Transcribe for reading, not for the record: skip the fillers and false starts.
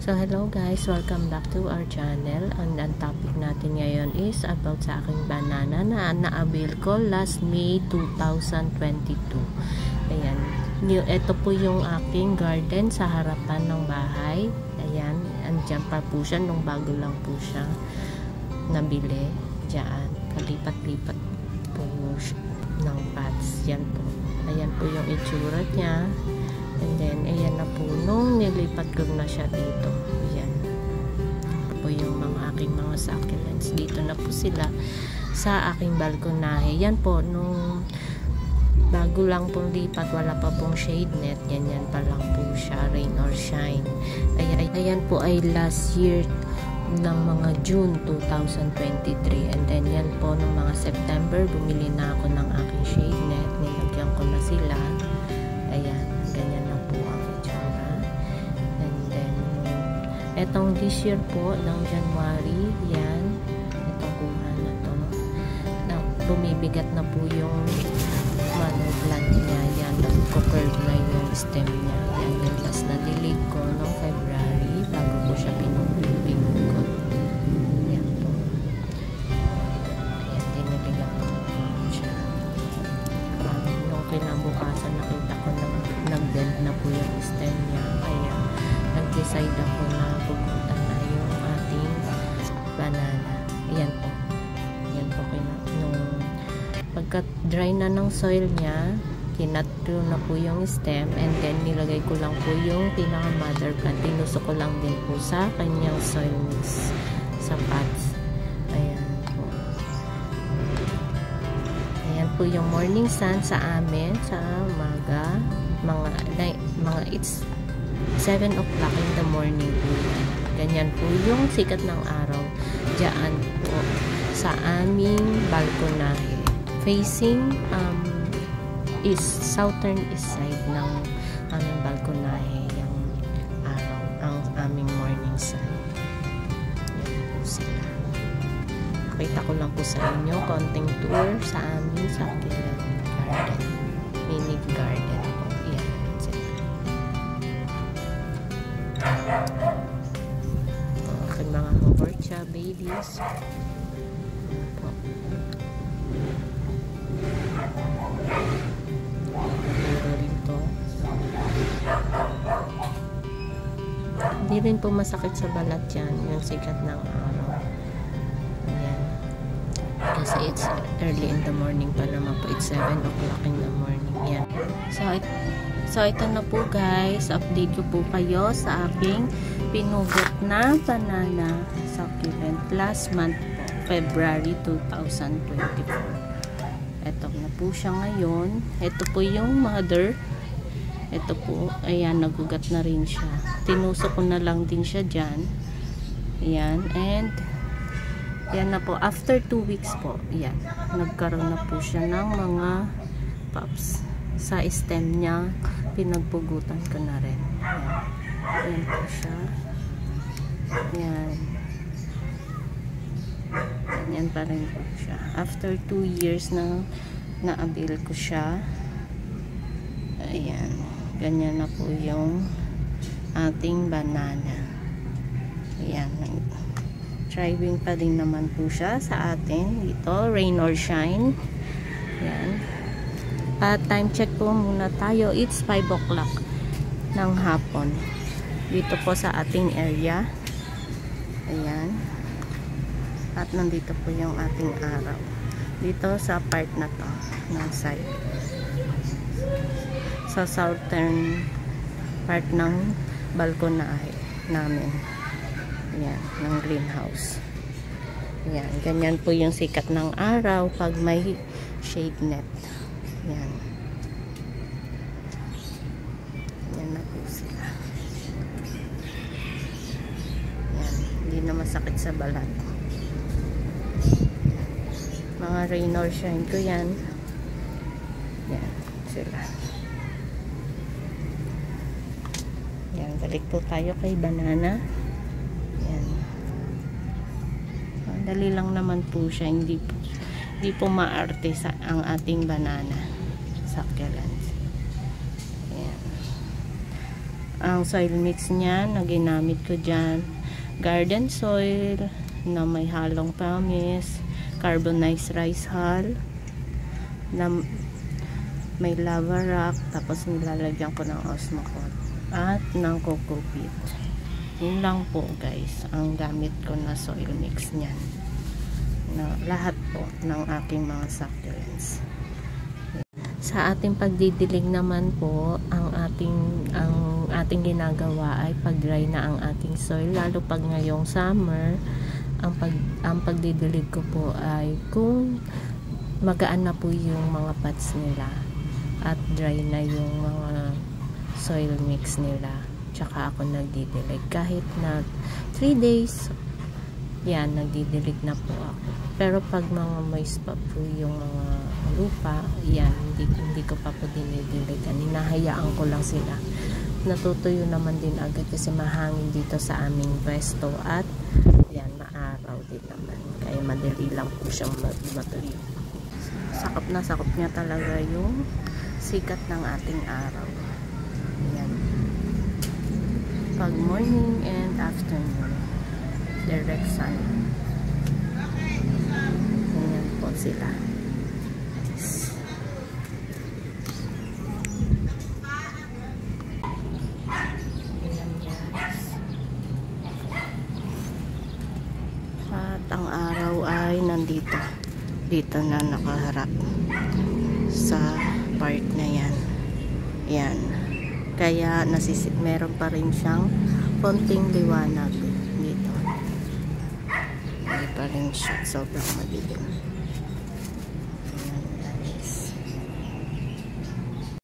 So hello guys, welcome back to our channel. Ang topic natin ngayon is about sa aking banana na na-avail ko last May 2022. Ayan, ito po yung aking garden sa harapan ng bahay. Ayan, andyan pa po siya nung bago lang po siya nabili. Diyan, kalipat-lipat po ng pots. Yan po. Ayan po yung itsura niya. And then, ayan na po, nung nilipat ko na siya dito. Ayan. Ito po yung mga aking mga succulents. Dito na po sila sa aking balkonahe. Yan po, nung bago lang pong lipat, wala pa pong shade net. Yan pa lang po siya, rain or shine. Ayan po ay last year ng mga June 2023. And then, yan po, nung mga September, bumili na ako ng aking shade net. Nilagyan ko na sila. Ayan. Ganyan na po ang itsura. And then, etong this year po, ng January, yan, itong kuha na to, na bumibigat na po yung money plant niya, yan, nagko-curve na yung stem niya, yan, yung last na dilig ko noong February, bago po siya pinupinupin ko. Yan po. Ayan, dinibigan ko siya. Nung kinabukasan, nakita ko na nag-bend na po yung stem niya, kaya nag-decide ako na pupunta na yung ating banana. Ayan po. Ayan po, nung pagka-dry na ng soil niya, kinatro na po yung stem, and then nilagay ko lang po yung pinaka-mother plant. Tinusok ko lang din po sa kanyang soil mix sa pots. Ayan po. Ayan po yung morning sun sa amin sa umaga. Mga it's 7 o'clock in the morning po. Ganyan po yung sikat ng araw diyan po sa aming balkonahe. Facing is southern east side ng aming balkonahe yung araw, ang aming morning sun. Yan po sila. Nakita ko lang po sa inyo konting tour sa aming succulent garden, mini garden po. Yan sila. Okay, mga horcha babies po. Hindi rin po masakit sa balat yan, yung sikat ng araw. Ayan. Kasi it's early in the morning pa naman po. It's 7 o'clock in the morning. Yan. So, ito na po guys. Update ko po kayo sa aking pinugot na banana succulent last month po, February 2024. Ito na po siya ngayon. Ito po yung mother. Ito po, ayan, nagugat na rin siya. Tinusok ko na lang din siya dyan. Ayan, and ayan na po, after 2 weeks po, ayan, nagkaroon na po siya ng mga pops sa stem niya. Pinagpugutan ko na rin. Ayan, ayan po siya. Ayan. Ayan pa rin po siya. After 2 years na na-avail ko siya. Ayan. Ganyan na po yung ating banana. Ayan. Thriving pa din naman po siya sa atin. Dito, rain or shine. Ayan. At time check po muna tayo. It's 5 o'clock ng hapon. Dito po sa ating area. Ayan. At nandito po yung ating araw. Dito sa part na to ng side. Sa southern part ng balkonahe namin. Ayan, ng greenhouse. Ayan, ganyan po yung sikat ng araw pag may shade net. Ayan. Ayan na po sila. Ayan, hindi na masakit sa balat. Mga rain or shine ko yan. Ayan, sila. Yan, balik po tayo kay banana. Yan. Dali lang naman po siya, hindi po maarte sa ang ating banana succulents. Yan. Ang soil mix niya na ginamit ko dyan, garden soil na may halong pumice, carbonized rice hull na may lava rock, tapos nilalagyan ko ng osmocote at ng coco peat. Yun lang po guys ang gamit ko na soil mix niyan, na lahat po ng aking mga succulents. Sa ating pagdidilig naman po, ang ating ginagawa ay pag-dry na ang ating soil, lalo pag ngayong summer. Ang pagdidilig ko po ay kung magaan na po yung mga pots nila at dry na yung mga soil mix nila, tsaka ako nagdidilig. Kahit na 3 days, yan, nagdidilig na po ako. Pero pag mga moist pa po yung mga lupa, yan, hindi ko pa po dinidiligan. Hinahayaan ko lang sila. Natutuyo naman din agad kasi mahangin dito sa aming pwesto at yan, maaraw din naman. Kaya madali lang po siyang matuyo. Sakop na sakop niya talaga yung sikat ng ating araw. Yan. Pag morning and afternoon, direct sun. Ganyan po sila. Ayan guys. At ang araw ay nandito. Dito na nakaharap sa part na yan. Yan. Kaya meron pa rin siyang konting liwanag dito. Hindi pa rin siya sobrang madilim.